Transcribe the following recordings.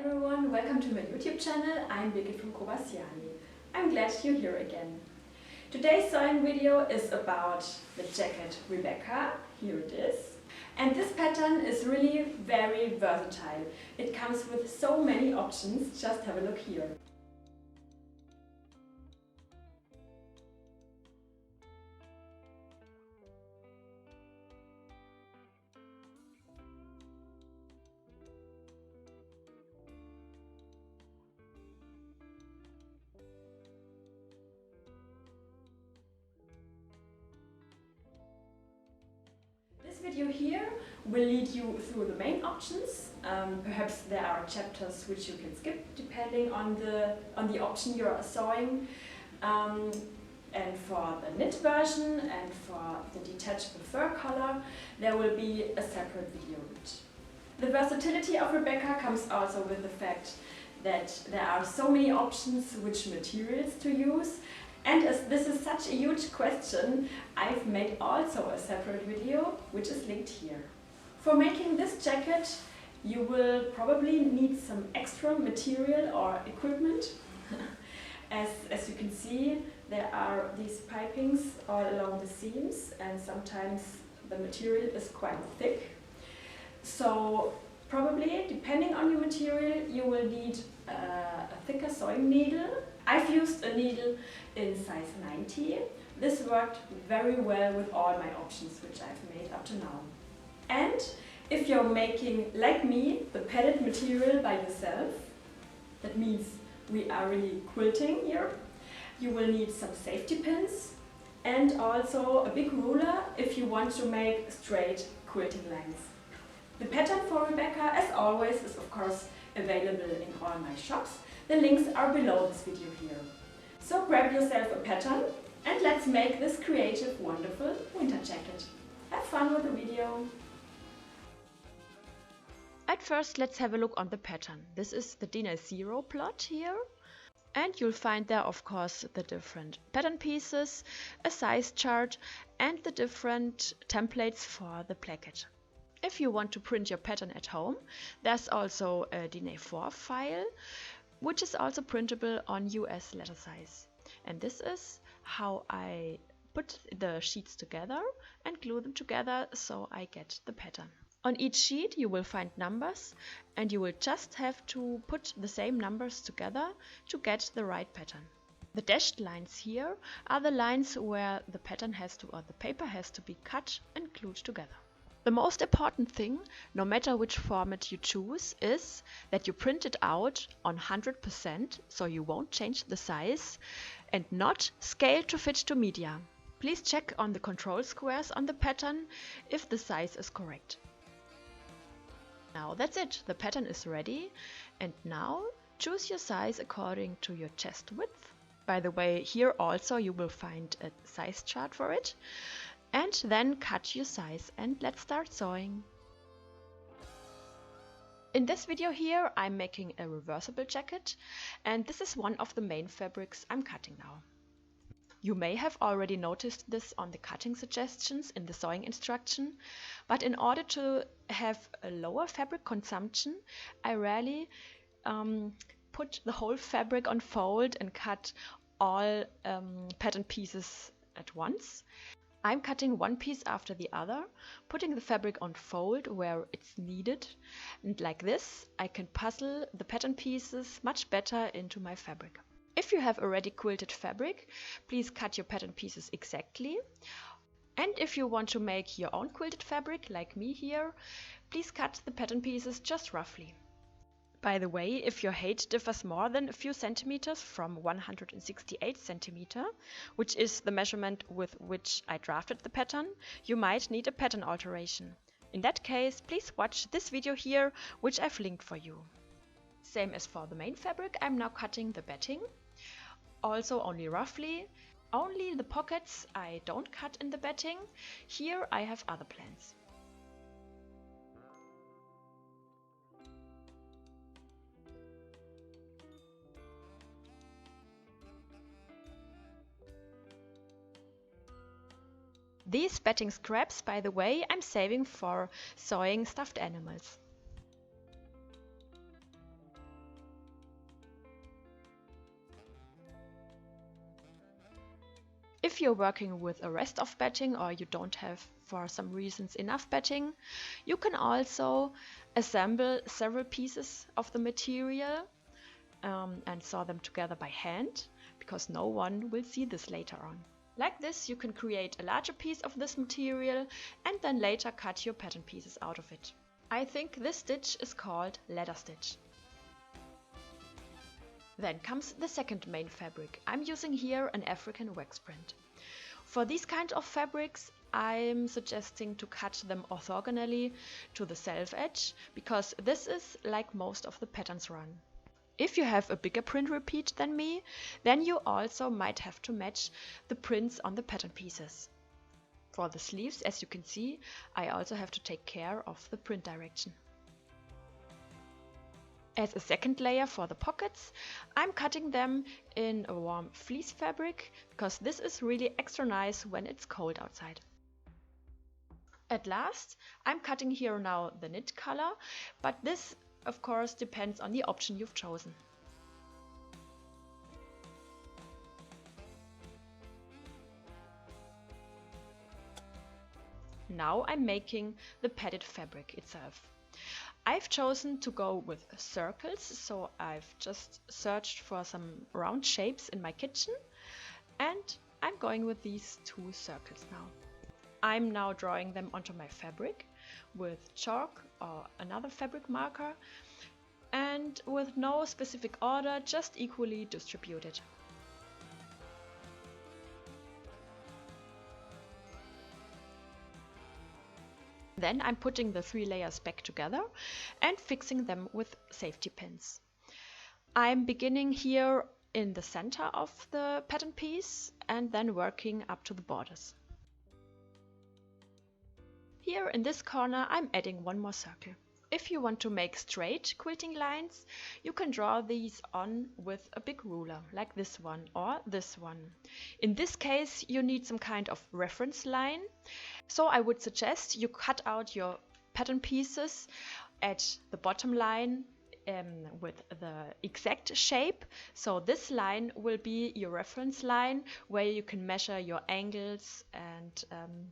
everyone, welcome to my YouTube channel. I'm Birgit from Koba.Siani. I'm glad you're here again. Today's sewing video is about the jacket Rebecca. Here it is. And this pattern is really very versatile. It comes with so many options. Just have a look here. This video here will lead you through the main options. Perhaps there are chapters which you can skip depending on the option you are sewing. And for the knit version and for the detachable fur color, there will be a separate video. The versatility of Rebecca comes also with the fact that there are so many options which materials to use. And as this is such a huge question, I've made also a separate video, which is linked here. For making this jacket, you will probably need some extra material or equipment. As you can see, there are these pipings all along the seams, and sometimes the material is quite thick. So probably, depending on your material, you will need a thicker sewing needle. I've used a needle in size 90. This worked very well with all my options which I've made up to now. And if you're making, like me, the padded material by yourself, that means we are really quilting here, you will need some safety pins and also a big ruler if you want to make straight quilting lines. The pattern for Rebecca, as always, is of course available in all my shops. The links are below this video here. So grab yourself a pattern and let's make this creative, wonderful winter jacket. Have fun with the video! At first, let's have a look on the pattern. This is the DIN A0 plot here. And you'll find there, of course, the different pattern pieces, a size chart and the different templates for the placket. If you want to print your pattern at home, there's also a DIN A4 file, which is also printable on US letter size. And this is how I put the sheets together and glue them together so I get the pattern. On each sheet you will find numbers and you will just have to put the same numbers together to get the right pattern. The dashed lines here are the lines where the pattern has to, or the paper has to be cut and glued together. The most important thing, no matter which format you choose, is that you print it out on 100%, so you won't change the size, and not scale to fit to media. Please check on the control squares on the pattern if the size is correct. Now that's it, the pattern is ready, and now choose your size according to your chest width. By the way, here also you will find a size chart for it. And then cut your size and let's start sewing. In this video here I'm making a reversible jacket and this is one of the main fabrics I'm cutting now. You may have already noticed this on the cutting suggestions in the sewing instruction, but in order to have a lower fabric consumption, I rarely put the whole fabric on fold and cut all pattern pieces at once. I'm cutting one piece after the other, putting the fabric on fold where it's needed, and like this I can puzzle the pattern pieces much better into my fabric. If you have already quilted fabric, please cut your pattern pieces exactly. And if you want to make your own quilted fabric, like me here, please cut the pattern pieces just roughly. By the way, if your height differs more than a few centimeters from 168 centimeter, which is the measurement with which I drafted the pattern, you might need a pattern alteration. In that case, please watch this video here, which I've linked for you. Same as for the main fabric, I'm now cutting the batting. Also only roughly. Only the pockets I don't cut in the batting. Here I have other plans. These batting scraps, by the way, I'm saving for sewing stuffed animals. If you're working with a rest of batting or you don't have for some reasons enough batting, you can also assemble several pieces of the material and sew them together by hand, because no one will see this later on. Like this, you can create a larger piece of this material and then later cut your pattern pieces out of it. I think this stitch is called ladder stitch. Then comes the second main fabric. I'm using here an African wax print. For these kind of fabrics, I'm suggesting to cut them orthogonally to the self edge, because this is like most of the patterns run. If you have a bigger print repeat than me, then you also might have to match the prints on the pattern pieces. For the sleeves, as you can see, I also have to take care of the print direction. As a second layer for the pockets, I'm cutting them in a warm fleece fabric, because this is really extra nice when it's cold outside. At last, I'm cutting here now the knit color, but this of course depends on the option you've chosen. Now I'm making the padded fabric itself. I've chosen to go with circles, so I've just searched for some round shapes in my kitchen, and I'm going with these two circles now. I'm now drawing them onto my fabric with chalk or another fabric marker, and with no specific order, just equally distributed. Then I'm putting the 3 layers back together and fixing them with safety pins. I'm beginning here in the center of the pattern piece and then working up to the borders. Here in this corner I'm adding one more circle. If you want to make straight quilting lines, you can draw these on with a big ruler, like this one or this one. In this case, you need some kind of reference line, so I would suggest you cut out your pattern pieces at the bottom line with the exact shape. So this line will be your reference line where you can measure your angles and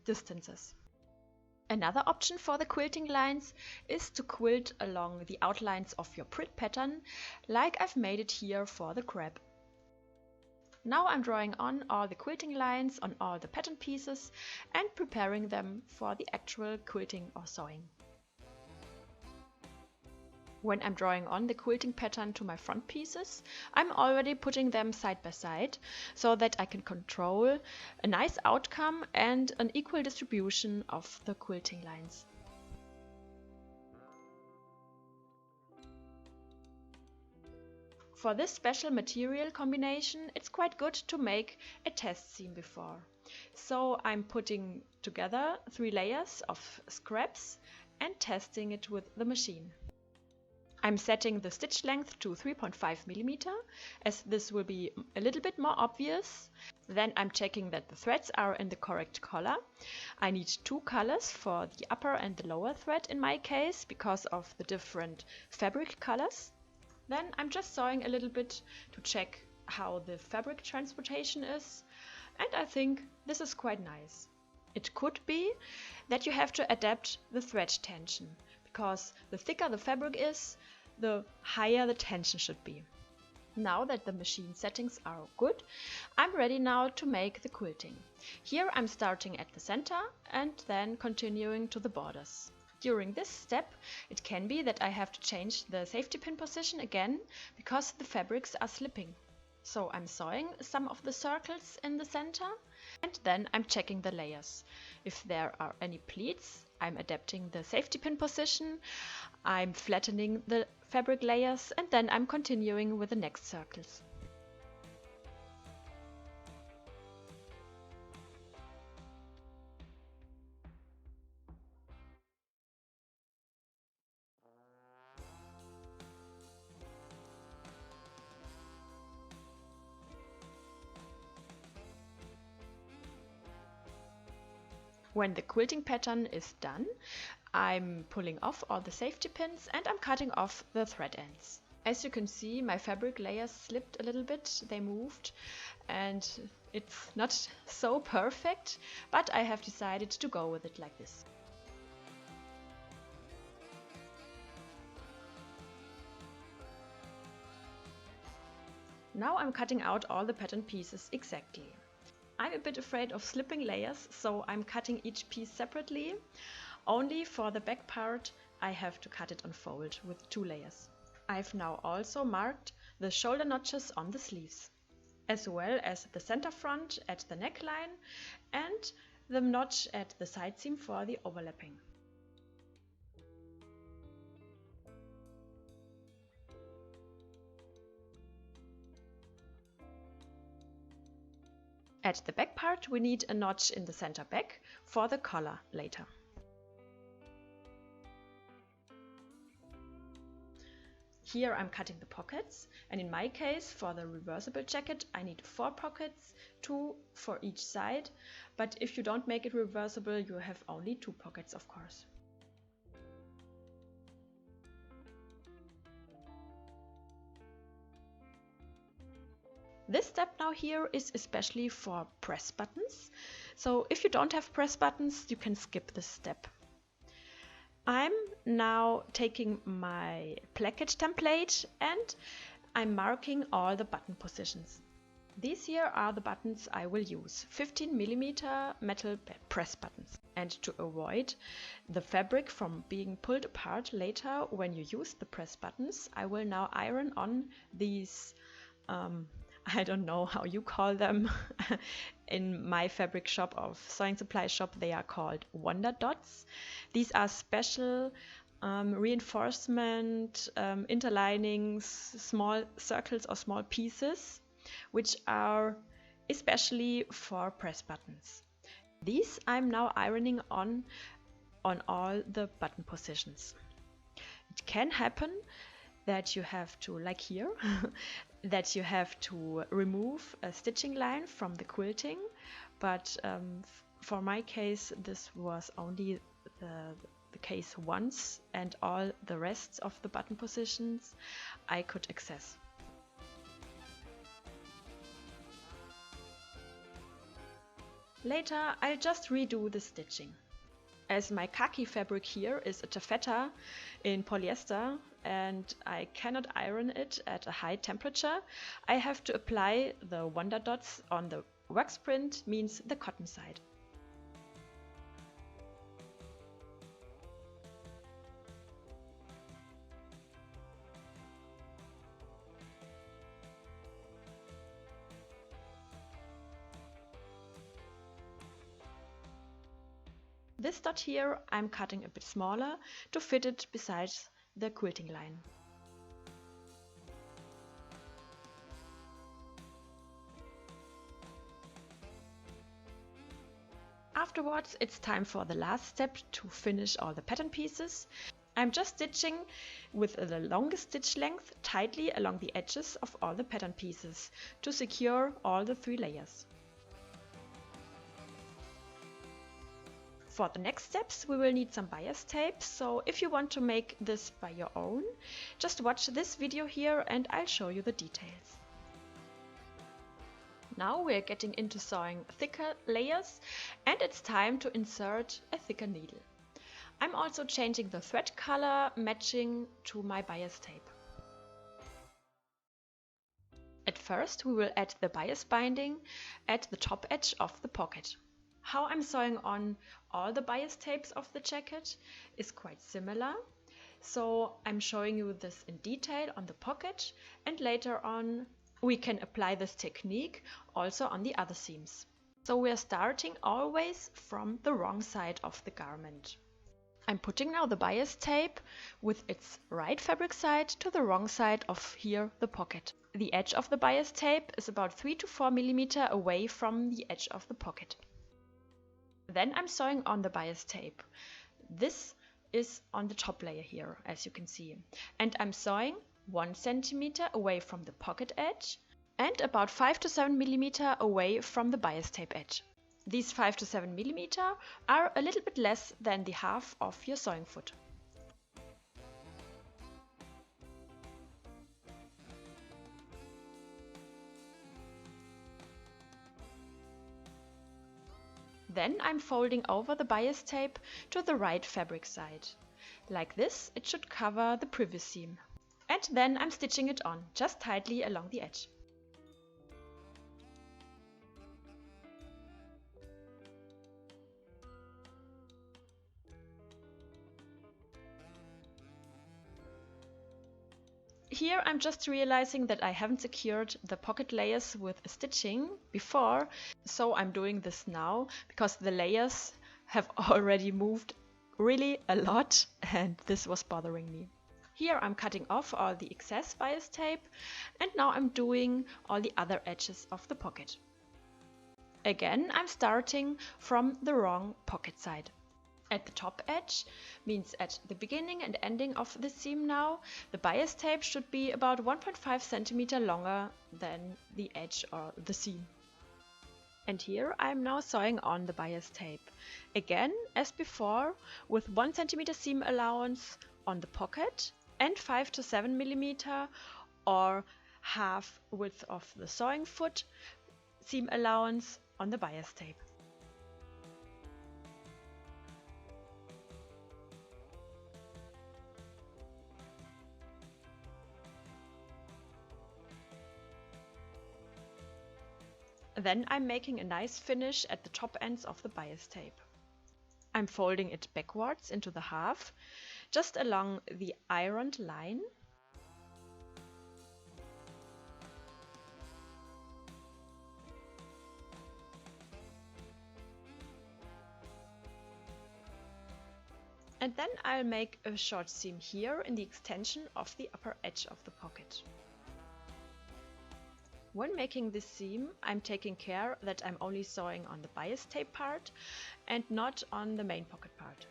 distances. Another option for the quilting lines is to quilt along the outlines of your print pattern, like I've made it here for the crab. Now I'm drawing on all the quilting lines on all the pattern pieces and preparing them for the actual quilting or sewing. When I'm drawing on the quilting pattern to my front pieces, I'm already putting them side by side so that I can control a nice outcome and an equal distribution of the quilting lines. For this special material combination, it's quite good to make a test seam before. So I'm putting together 3 layers of scraps and testing it with the machine. I'm setting the stitch length to 3.5 mm, as this will be a little bit more obvious. Then I'm checking that the threads are in the correct color. I need 2 colors for the upper and the lower thread in my case, because of the different fabric colors. Then I'm just sewing a little bit to check how the fabric transportation is, and I think this is quite nice. It could be that you have to adapt the thread tension, because the thicker the fabric is, the higher the tension should be. Now that the machine settings are good, I'm ready now to make the quilting. Here I'm starting at the center and then continuing to the borders. During this step, it can be that I have to change the safety pin position again, because the fabrics are slipping. So I'm sewing some of the circles in the center, and then I'm checking the layers. If there are any pleats, I'm adapting the safety pin position, I'm flattening the fabric layers, and then I'm continuing with the next circles. When the quilting pattern is done, I'm pulling off all the safety pins and I'm cutting off the thread ends. As you can see, my fabric layers slipped a little bit, they moved, and It's not so perfect, but I have decided to go with it like this. Now I'm cutting out all the pattern pieces exactly. I'm a bit afraid of slipping layers, so I'm cutting each piece separately. Only for the back part I have to cut it on fold with 2 layers. I've now also marked the shoulder notches on the sleeves, as well as the center front at the neckline and the notch at the side seam for the overlapping. At the back part we need a notch in the center back for the collar later. Here I'm cutting the pockets, and in my case for the reversible jacket I need 4 pockets, 2 for each side, but if you don't make it reversible you have only 2 pockets of course. This step now here is especially for press buttons, so if you don't have press buttons you can skip this step. I'm now taking my placket template and I'm marking all the button positions. These here are the buttons I will use, 15mm metal press buttons. And to avoid the fabric from being pulled apart later when you use the press buttons, I will now iron on these I don't know how you call them. In my fabric shop of sewing supply shop they are called wonder dots. These are special reinforcement interlinings, small circles or small pieces which are especially for press buttons. These I'm now ironing on all the button positions. It can happen that you have to, like here, that you have to remove a stitching line from the quilting, but for my case this was only the case once, and all the rest of the button positions I could access. Later I'll just redo the stitching. As my khaki fabric here is a taffeta in polyester and I cannot iron it at a high temperature, I have to apply the wonder dots on the wax print, means the cotton side. This dot here I'm cutting a bit smaller to fit it beside the quilting line. Afterwards it's time for the last step to finish all the pattern pieces. I'm just stitching with the longest stitch length tightly along the edges of all the pattern pieces to secure all the 3 layers. For the next steps we will need some bias tape, so if you want to make this by your own, just watch this video here and I'll show you the details. Now we're getting into sewing thicker layers and it's time to insert a thicker needle. I'm also changing the thread color matching to my bias tape. At first we will add the bias binding at the top edge of the pocket. How I'm sewing on all the bias tapes of the jacket is quite similar, so I'm showing you this in detail on the pocket, and later on we can apply this technique also on the other seams. So we are starting always from the wrong side of the garment. I'm putting now the bias tape with its right fabric side to the wrong side of here the pocket. The edge of the bias tape is about 3 to 4 mm away from the edge of the pocket. Then I'm sewing on the bias tape. This is on the top layer here, as you can see. And I'm sewing 1 cm away from the pocket edge and about 5 to 7 mm away from the bias tape edge. These 5 to 7 mm are a little bit less than the half of your sewing foot. Then I'm folding over the bias tape to the right fabric side. Like this, it should cover the previous seam. And then I'm stitching it on, just tightly along the edge. Here I'm just realizing that I haven't secured the pocket layers with stitching before, so I'm doing this now because the layers have already moved really a lot and this was bothering me. Here I'm cutting off all the excess bias tape and now I'm doing all the other edges of the pocket. Again, I'm starting from the wrong pocket side. At the top edge, means at the beginning and ending of the seam now, the bias tape should be about 1.5 centimeter longer than the edge or the seam. And here I'm now sewing on the bias tape. Again, as before, with 1 centimeter seam allowance on the pocket and 5 to 7 millimeter or half width of the sewing foot seam allowance on the bias tape. Then I'm making a nice finish at the top ends of the bias tape. I'm folding it backwards into the half, just along the ironed line. And then I'll make a short seam here in the extension of the upper edge of the pocket. When making this seam, I'm taking care that I'm only sewing on the bias tape part and not on the main pocket part.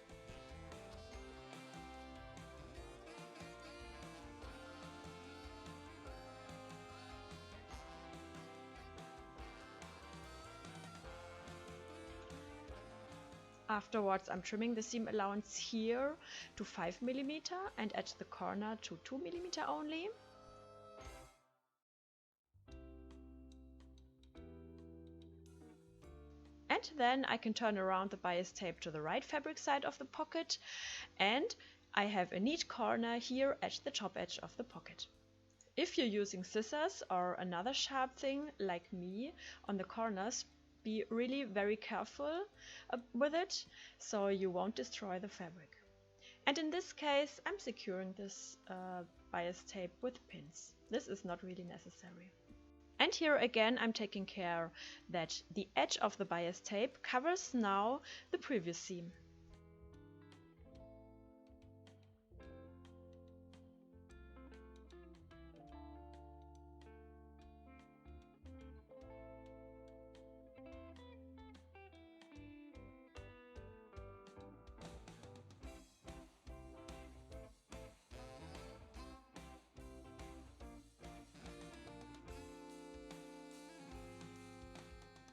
Afterwards, I'm trimming the seam allowance here to 5 mm and at the corner to 2 mm only. And then I can turn around the bias tape to the right fabric side of the pocket and I have a neat corner here at the top edge of the pocket. If you're using scissors or another sharp thing like me on the corners, be really very careful with it so you won't destroy the fabric. And in this case, I'm securing this bias tape with pins. This is not really necessary. And here again, I'm taking care that the edge of the bias tape covers now the previous seam.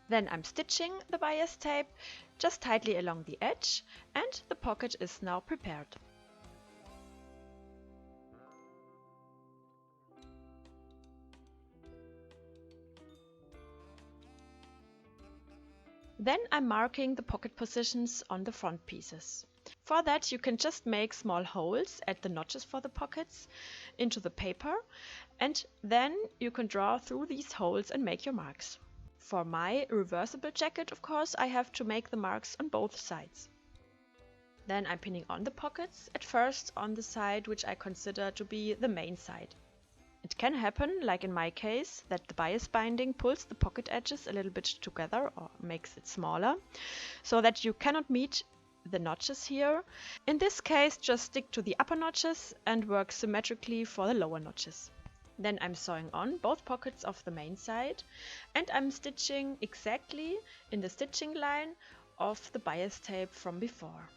Then I'm stitching the bias tape just tightly along the edge and the pocket is now prepared. Then I'm marking the pocket positions on the front pieces. For that you can just make small holes at the notches for the pockets into the paper and then you can draw through these holes and make your marks. For my reversible jacket, of course, I have to make the marks on both sides. Then I'm pinning on the pockets, at first on the side which I consider to be the main side. It can happen, like in my case, that the bias binding pulls the pocket edges a little bit together or makes it smaller, so that you cannot meet the notches here. In this case, just stick to the upper notches and work symmetrically for the lower notches. Then I'm sewing on both pockets of the main side and I'm stitching exactly in the stitching line of the bias tape from before.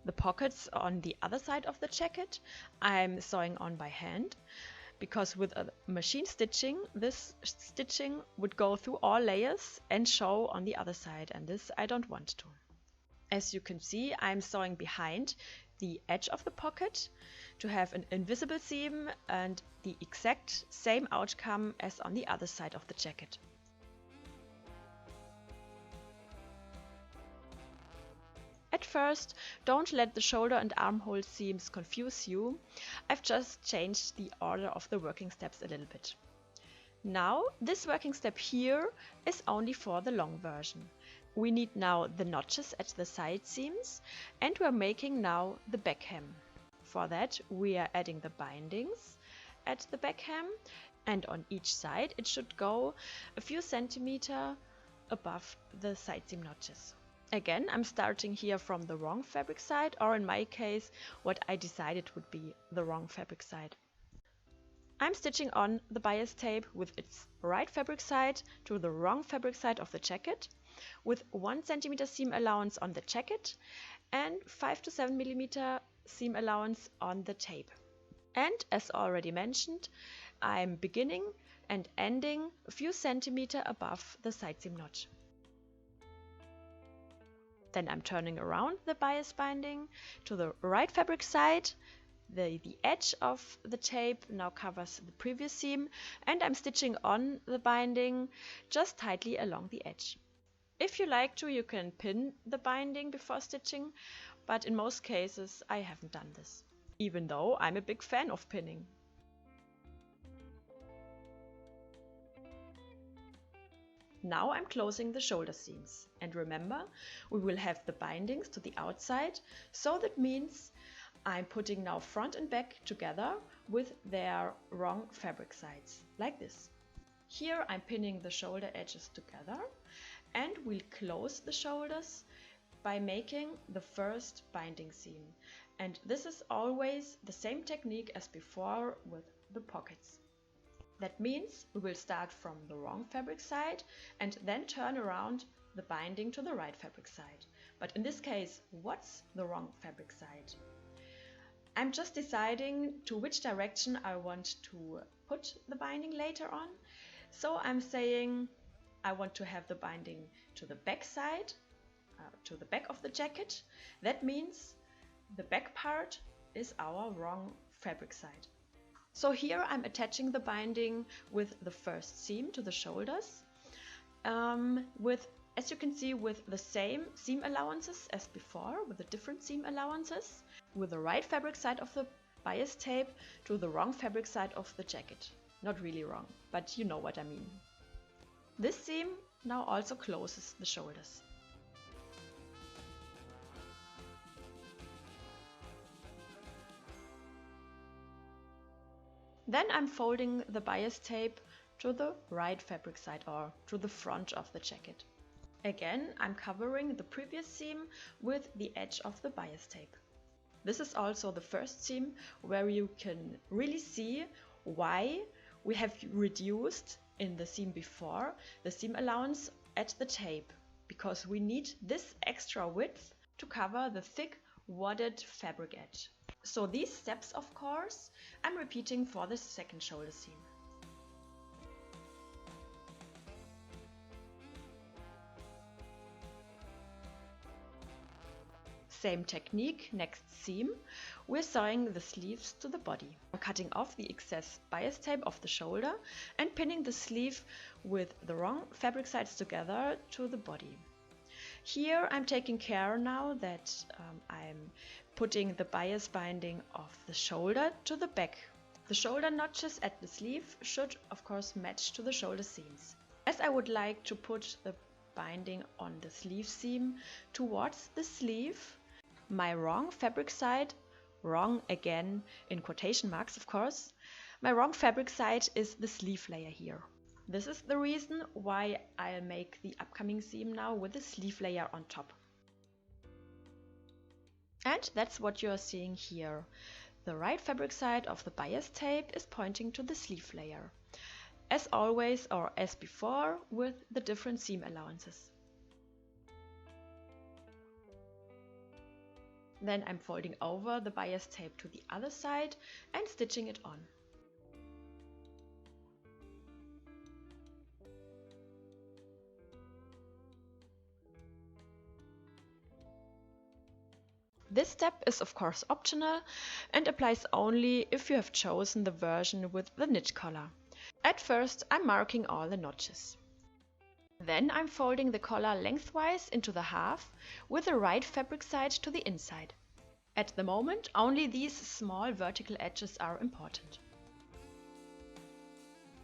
The pockets on the other side of the jacket I'm sewing on by hand, because with a machine stitching, this stitching would go through all layers and show on the other side, and this I don't want to. As you can see, I'm sewing behind the edge of the pocket to have an invisible seam and the exact same outcome as on the other side of the jacket. At first, don't let the shoulder and armhole seams confuse you. I've just changed the order of the working steps a little bit. Now, this working step here is only for the long version. We need now the notches at the side seams, and we are making now the back hem. For that, we are adding the bindings at the back hem, and on each side it should go a few centimeters above the side seam notches. Again, I'm starting here from the wrong fabric side, or in my case, what I decided would be the wrong fabric side. I'm stitching on the bias tape with its right fabric side to the wrong fabric side of the jacket, with 1 cm seam allowance on the jacket and 5 to 7 mm seam allowance on the tape. And as already mentioned, I'm beginning and ending a few centimeters above the side seam notch. Then I'm turning around the bias binding to the right fabric side. The edge of the tape now covers the previous seam, and I'm stitching on the binding just tightly along the edge. If you like to, you can pin the binding before stitching, but in most cases I haven't done this, even though I'm a big fan of pinning. Now I'm closing the shoulder seams, and remember, we will have the bindings to the outside, so that means I'm putting now front and back together with their wrong fabric sides, like this. Here I'm pinning the shoulder edges together, and we'll close the shoulders by making the first binding seam. And this is always the same technique as before with the pockets. That means we will start from the wrong fabric side and then turn around the binding to the right fabric side. But in this case, what's the wrong fabric side? I'm just deciding to which direction I want to put the binding later on. So I'm saying I want to have the binding to the back side, to the back of the jacket. That means the back part is our wrong fabric side. So here I'm attaching the binding with the first seam to the shoulders, as you can see, with the same seam allowances as before, with the different seam allowances, with the right fabric side of the bias tape to the wrong fabric side of the jacket. Not really wrong, but you know what I mean. This seam now also closes the shoulders. Then I'm folding the bias tape to the right fabric side, or to the front of the jacket. Again, I'm covering the previous seam with the edge of the bias tape. This is also the first seam where you can really see why we have reduced in the seam before the seam allowance at the tape, because we need this extra width to cover the thick wadded fabric edge. So these steps, of course, I'm repeating for the second shoulder seam. Same technique, next seam, we're sewing the sleeves to the body. I'm cutting off the excess bias tape off the shoulder and pinning the sleeve with the wrong fabric sides together to the body. Here I'm taking care now that I'm putting the bias binding of the shoulder to the back. The shoulder notches at the sleeve should of course match to the shoulder seams. As I would like to put the binding on the sleeve seam towards the sleeve, my wrong fabric side, wrong again in quotation marks of course, my wrong fabric side is the sleeve layer here. This is the reason why I'll make the upcoming seam now with the sleeve layer on top. And that's what you're seeing here. The right fabric side of the bias tape is pointing to the sleeve layer. As always, or as before, with the different seam allowances. Then I'm folding over the bias tape to the other side and stitching it on. This step is of course optional and applies only if you have chosen the version with the knit collar. At first I'm marking all the notches. Then I'm folding the collar lengthwise into the half with the right fabric side to the inside. At the moment, only these small vertical edges are important.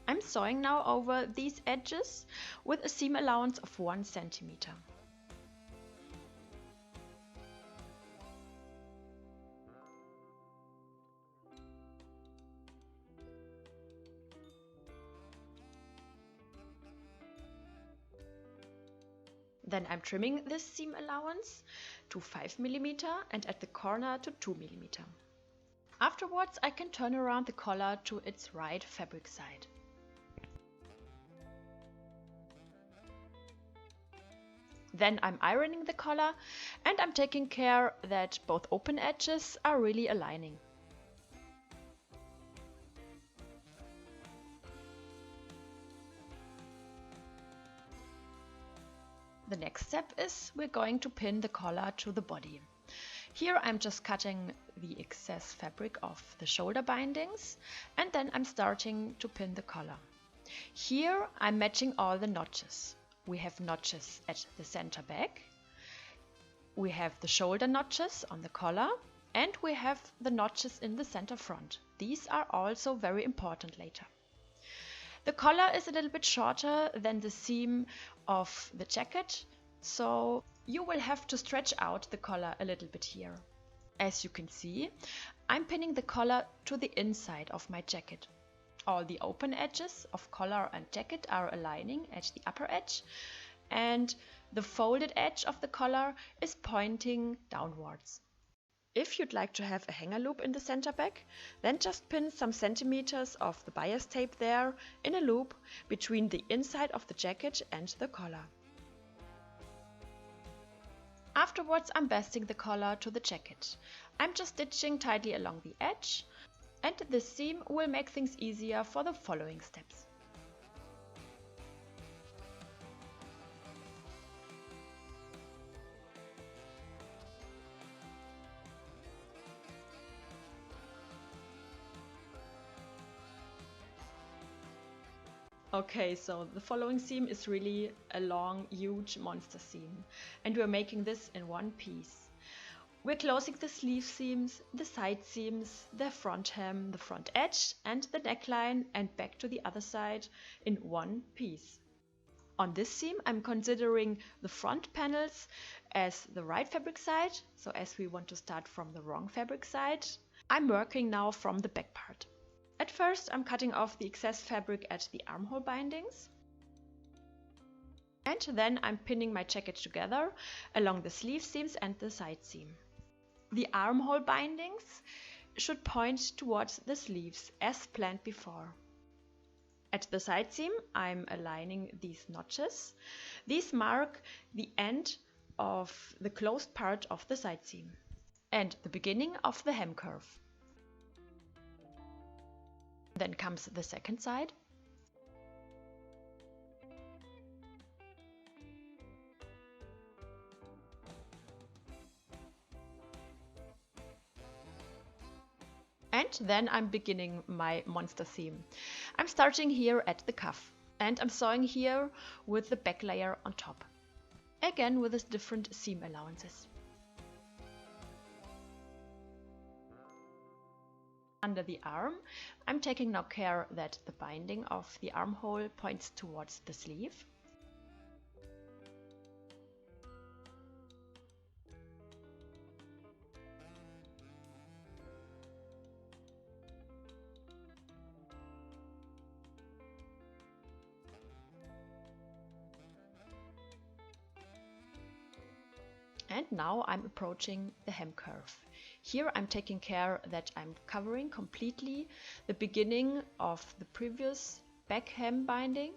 I'm sewing now over these edges with a seam allowance of 1 centimeter. Then I'm trimming this seam allowance to 5 mm and at the corner to 2 mm. Afterwards I can turn around the collar to its right fabric side. Then I'm ironing the collar and I'm taking care that both open edges are really aligning. The next step is we're going to pin the collar to the body. Here I'm just cutting the excess fabric off the shoulder bindings and then I'm starting to pin the collar. Here I'm matching all the notches. We have notches at the center back, we have the shoulder notches on the collar, and we have the notches in the center front. These are also very important later. The collar is a little bit shorter than the seam of the jacket, so you will have to stretch out the collar a little bit here. As you can see, I'm pinning the collar to the inside of my jacket. All the open edges of collar and jacket are aligning at the upper edge, and the folded edge of the collar is pointing downwards. If you'd like to have a hanger loop in the center back, then just pin some centimeters of the bias tape there in a loop between the inside of the jacket and the collar. Afterwards I'm basting the collar to the jacket. I'm just stitching tightly along the edge, and this seam will make things easier for the following steps. Okay, so the following seam is really a long, huge monster seam, and we're making this in one piece. We're closing the sleeve seams, the side seams, the front hem, the front edge and the neckline and back to the other side in one piece. On this seam I'm considering the front panels as the right fabric side, so as we want to start from the wrong fabric side, I'm working now from the back part. At first I'm cutting off the excess fabric at the armhole bindings, and then I'm pinning my jacket together along the sleeve seams and the side seam. The armhole bindings should point towards the sleeves as planned before. At the side seam I'm aligning these notches. These mark the end of the closed part of the side seam and the beginning of the hem curve. Then comes the second side. And then I'm beginning my monster seam. I'm starting here at the cuff and I'm sewing here with the back layer on top. Again with its different seam allowances. Under the arm, I'm taking now care that the binding of the armhole points towards the sleeve. And now I'm approaching the hem curve. Here I'm taking care that I'm covering completely the beginning of the previous back hem binding.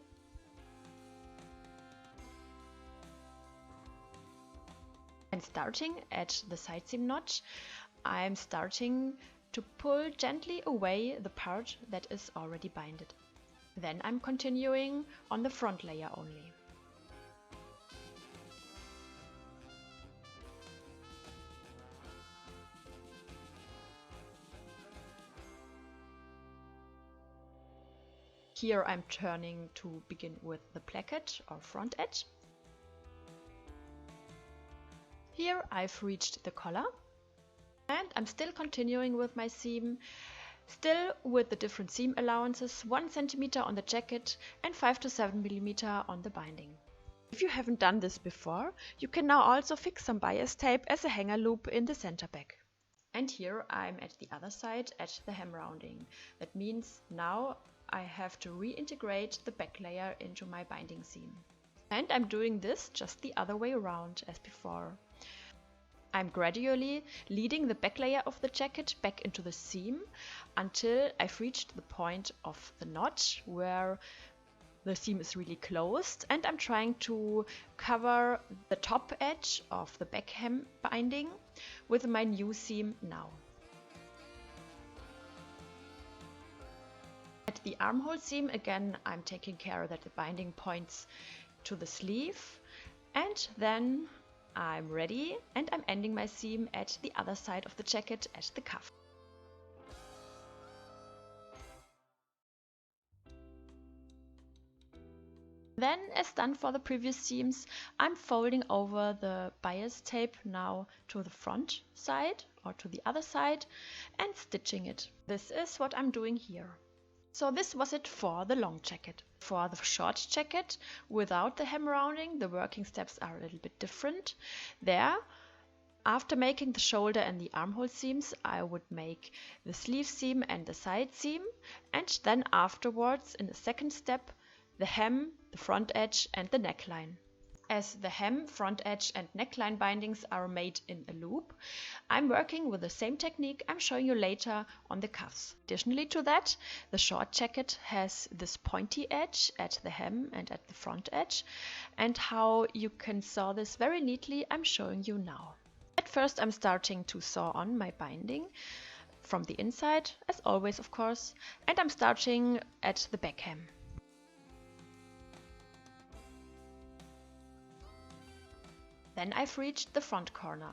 And starting at the side seam notch, I'm starting to pull gently away the part that is already binded. Then I'm continuing on the front layer only. here I'm turning to begin with the placket or front edge. Here I've reached the collar and I'm still continuing with my seam, still with the different seam allowances, 1 cm on the jacket and 5 to 7 mm on the binding. If you haven't done this before, you can now also fix some bias tape as a hanger loop in the center back. And here I'm at the other side at the hem rounding. That means now I have to reintegrate the back layer into my binding seam. And I'm doing this just the other way around as before. I'm gradually leading the back layer of the jacket back into the seam until I've reached the point of the notch where the seam is really closed, and I'm trying to cover the top edge of the back hem binding with my new seam now. At the armhole seam again, I'm taking care that the binding points to the sleeve, and then I'm ready and I'm ending my seam at the other side of the jacket at the cuff. Then, as done for the previous seams, I'm folding over the bias tape now to the front side or to the other side and stitching it. This is what I'm doing here. So this was it for the long jacket. For the short jacket, without the hem rounding, the working steps are a little bit different. There, after making the shoulder and the armhole seams, I would make the sleeve seam and the side seam, and then afterwards, in the second step, the hem, the front edge and the neckline. As the hem, front edge and neckline bindings are made in a loop, I'm working with the same technique I'm showing you later on the cuffs. Additionally to that, the short jacket has this pointy edge at the hem and at the front edge, and how you can sew this very neatly I'm showing you now. At first I'm starting to sew on my binding from the inside, as always of course, and I'm starting at the back hem. Then I've reached the front corner.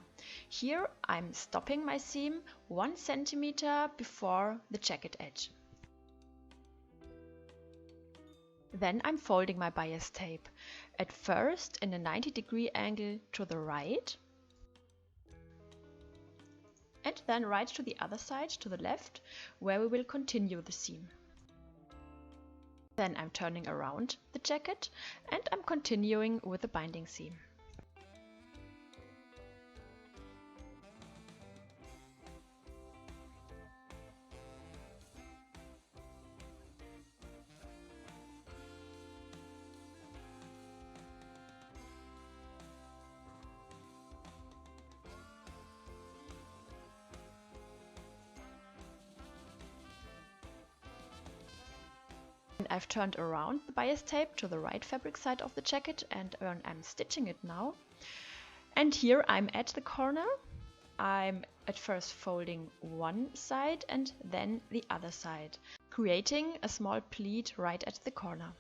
Here I'm stopping my seam 1 cm before the jacket edge. Then I'm folding my bias tape, at first in a 90-degree angle to the right, and then right to the other side, to the left, where we will continue the seam. Then I'm turning around the jacket and I'm continuing with the binding seam. I've turned around the bias tape to the right fabric side of the jacket and I'm stitching it now. And here I'm at the corner. I'm at first folding one side and then the other side, creating a small pleat right at the corner.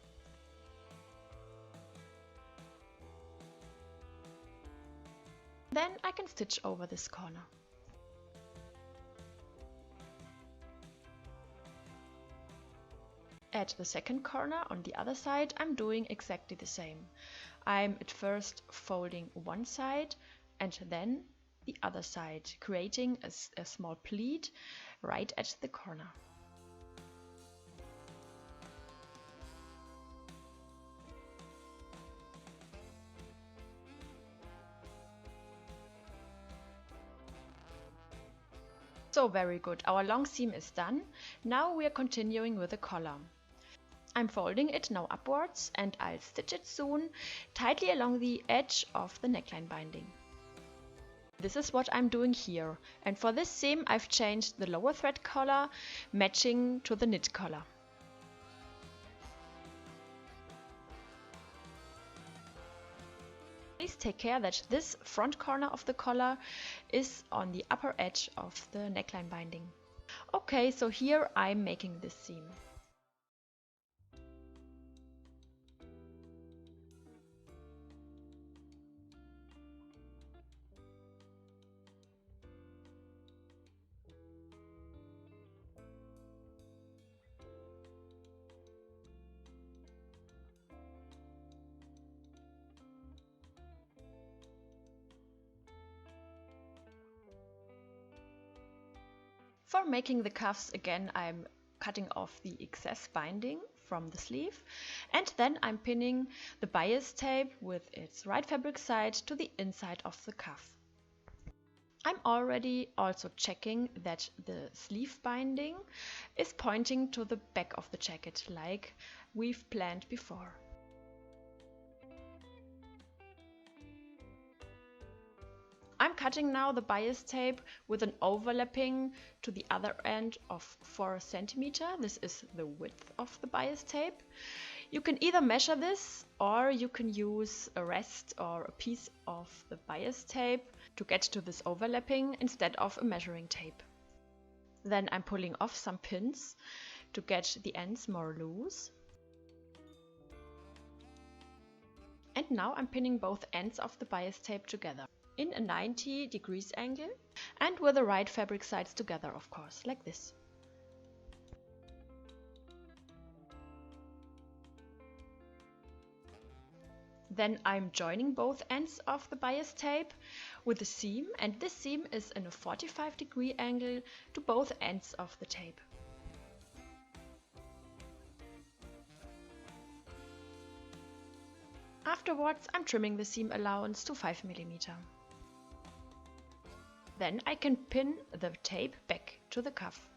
Then I can stitch over this corner. At the second corner on the other side, I'm doing exactly the same. I'm at first folding one side and then the other side, creating a small pleat right at the corner. So very good, our long seam is done. Now we are continuing with the collar. I'm folding it now upwards and I'll stitch it soon, tightly along the edge of the neckline binding. This is what I'm doing here, and for this seam I've changed the lower thread collar, matching to the knit collar. Please take care that this front corner of the collar is on the upper edge of the neckline binding. Okay, so here I'm making this seam. For making the cuffs, again, I'm cutting off the excess binding from the sleeve, and then I'm pinning the bias tape with its right fabric side to the inside of the cuff. I'm already also checking that the sleeve binding is pointing to the back of the jacket, like we've planned before. I'm cutting now the bias tape with an overlapping to the other end of 4 centimeters. This is the width of the bias tape. You can either measure this or you can use a rest or a piece of the bias tape to get to this overlapping instead of a measuring tape. Then I'm pulling off some pins to get the ends more loose. And now I'm pinning both ends of the bias tape together in a 90 degrees angle and with the right fabric sides together, of course, like this. Then I'm joining both ends of the bias tape with a seam, and this seam is in a 45-degree angle to both ends of the tape. Afterwards, I'm trimming the seam allowance to 5 mm. Then I can pin the tape back to the cuff.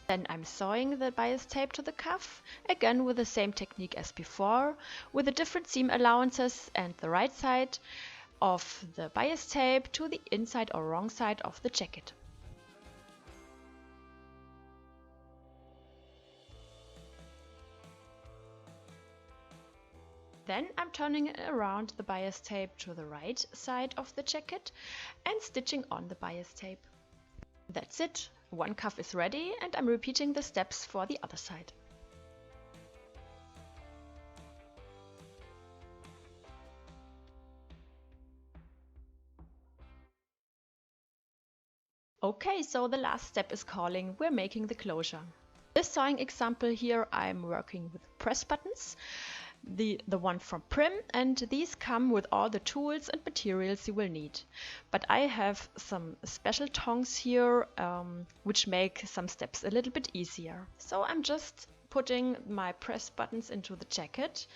Then I'm sewing the bias tape to the cuff, again with the same technique as before, with the different seam allowances and the right side of the bias tape to the inside or wrong side of the jacket. Then I'm turning around the bias tape to the right side of the jacket and stitching on the bias tape. That's it. One cuff is ready and I'm repeating the steps for the other side. Okay, so the last step is calling. We're making the closure. This sewing example here, I'm working with press buttons, the one from Prim, and these come with all the tools and materials you will need. But I have some special tongs here, which make some steps a little bit easier. So I'm just putting my press buttons into the jacket,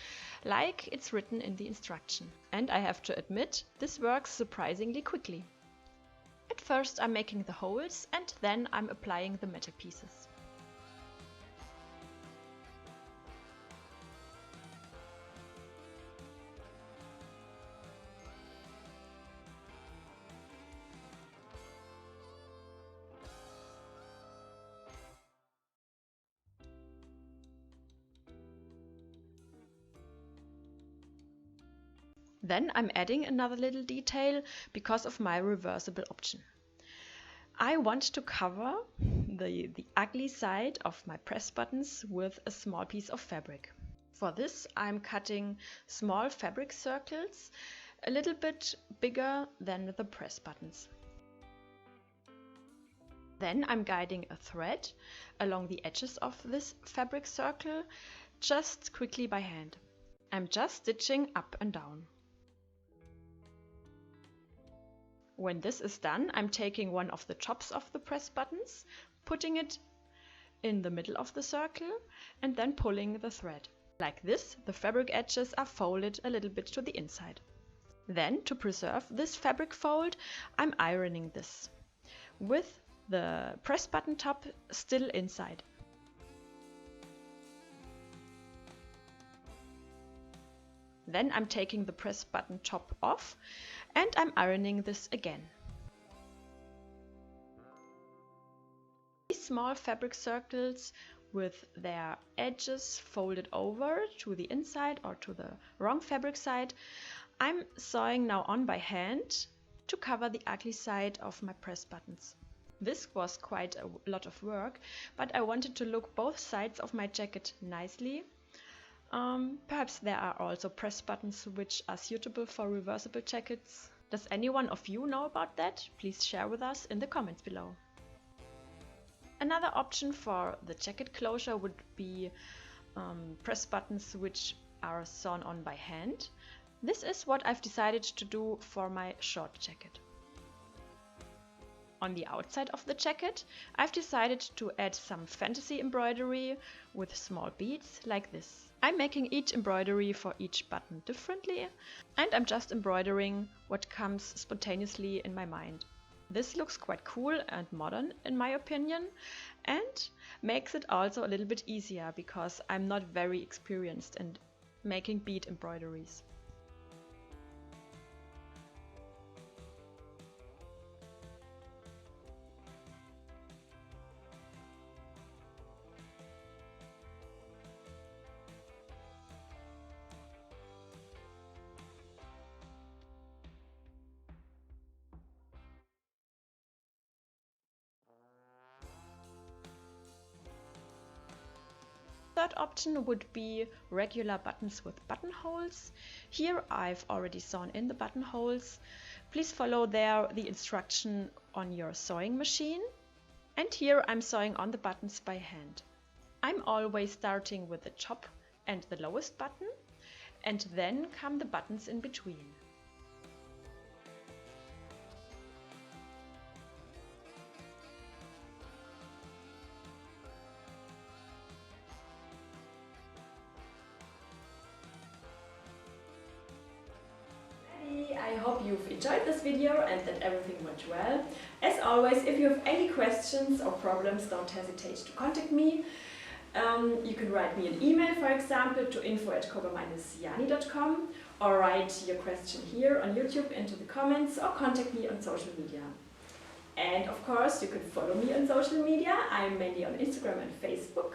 like it's written in the instruction. And I have to admit, this works surprisingly quickly. At first I'm making the holes and then I'm applying the metal pieces. Then I'm adding another little detail because of my reversible option. I want to cover the ugly side of my press buttons with a small piece of fabric. For this I'm cutting small fabric circles a little bit bigger than the press buttons. Then I'm guiding a thread along the edges of this fabric circle, just quickly by hand. I'm just stitching up and down. When this is done, I'm taking one of the tops of the press buttons, putting it in the middle of the circle and then pulling the thread. Like this, the fabric edges are folded a little bit to the inside. Then, to preserve this fabric fold, I'm ironing this with the press button top still inside. Then I'm taking the press button top off and I'm ironing this again. These small fabric circles with their edges folded over to the inside or to the wrong fabric side, I'm sewing now on by hand to cover the ugly side of my press buttons. This was quite a lot of work, but I wanted to look both sides of my jacket nicely. Perhaps there are also press buttons which are suitable for reversible jackets. Does anyone of you know about that? Please share with us in the comments below. Another option for the jacket closure would be press buttons which are sewn on by hand. This is what I've decided to do for my short jacket. On the outside of the jacket, I've decided to add some fantasy embroidery with small beads like this. I'm making each embroidery for each button differently, and I'm just embroidering what comes spontaneously in my mind. This looks quite cool and modern in my opinion, and makes it also a little bit easier because I'm not very experienced in making bead embroideries. Third option would be regular buttons with buttonholes. Here I've already sewn in the buttonholes. Please follow there the instruction on your sewing machine. And here I'm sewing on the buttons by hand. I'm always starting with the top and the lowest button, and then come the buttons in between. I hope you've enjoyed this video and that everything went well. As always, if you have any questions or problems, don't hesitate to contact me. You can write me an email, for example, to info@Koba.Siani.com, or write your question here on YouTube into the comments, or contact me on social media. And of course, you can follow me on social media. I'm mainly on Instagram and Facebook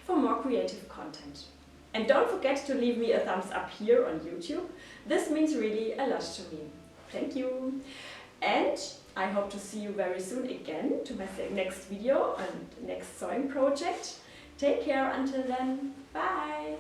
for more creative content. And don't forget to leave me a thumbs up here on YouTube. This means really a lot to me. Thank you. And I hope to see you very soon again to my next video and next sewing project. Take care until then. Bye.